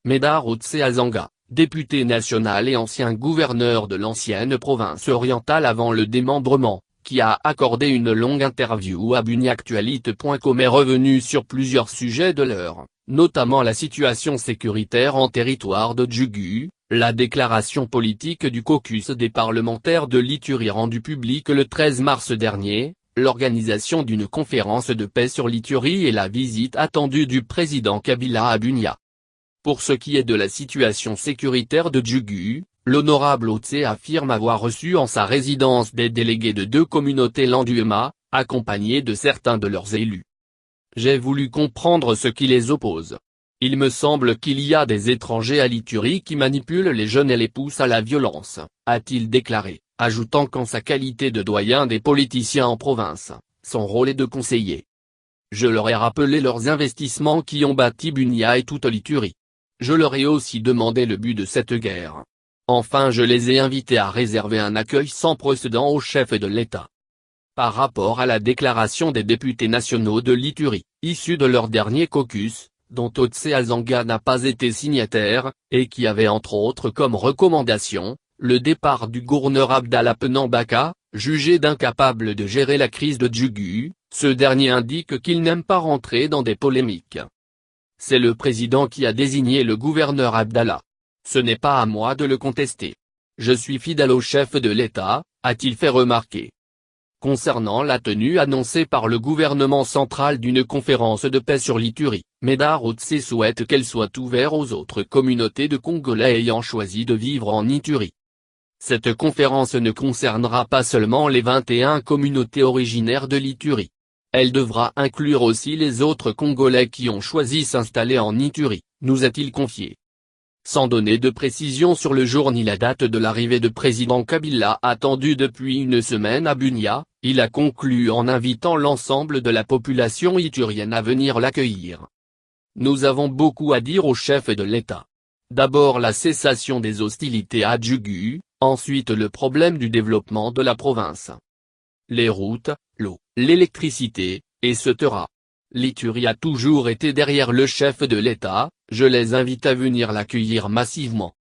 Medard Otse-Azanga, député national et ancien gouverneur de l'ancienne province orientale avant le démembrement, qui a accordé une longue interview à Bunyactualite.com est revenu sur plusieurs sujets de l'heure, notamment la situation sécuritaire en territoire de Djougou, la déclaration politique du caucus des parlementaires de l'Ituri rendue publique le 13 mars dernier, l'organisation d'une conférence de paix sur l'Ituri et la visite attendue du président Kabila à Bunia. Pour ce qui est de la situation sécuritaire de Djougou, l'honorable Otse affirme avoir reçu en sa résidence des délégués de 2 communautés Landuema, accompagnés de certains de leurs élus. J'ai voulu comprendre ce qui les oppose. Il me semble qu'il y a des étrangers à l'Ituri qui manipulent les jeunes et les poussent à la violence, a-t-il déclaré, ajoutant qu'en sa qualité de doyen des politiciens en province, son rôle est de conseiller. Je leur ai rappelé leurs investissements qui ont bâti Bunia et toute l'Ituri. Je leur ai aussi demandé le but de cette guerre. Enfin je les ai invités à réserver un accueil sans précédent au chef de l'État. Par rapport à la déclaration des députés nationaux de l'Ituri, issue de leur dernier caucus, dont Otse-Azanga n'a pas été signataire, et qui avait entre autres comme recommandation, le départ du gouverneur Abdallah Penambaka, jugé d'incapable de gérer la crise de Djougou, ce dernier indique qu'il n'aime pas rentrer dans des polémiques. C'est le président qui a désigné le gouverneur Abdallah. Ce n'est pas à moi de le contester. Je suis fidèle au chef de l'État, a-t-il fait remarquer. Concernant la tenue annoncée par le gouvernement central d'une conférence de paix sur l'Ituri, Medard Otse souhaite qu'elle soit ouverte aux autres communautés de Congolais ayant choisi de vivre en Ituri. Cette conférence ne concernera pas seulement les 21 communautés originaires de l'Ituri. Elle devra inclure aussi les autres Congolais qui ont choisi s'installer en Ituri, nous a-t-il confié. Sans donner de précision sur le jour ni la date de l'arrivée de président Kabila attendue depuis une semaine à Bunia, il a conclu en invitant l'ensemble de la population iturienne à venir l'accueillir. Nous avons beaucoup à dire au chef de l'État. D'abord la cessation des hostilités à Djougou, ensuite le problème du développement de la province. Les routes, l'eau, l'électricité, etc. L'Ituri a toujours été derrière le chef de l'État, je les invite à venir l'accueillir massivement.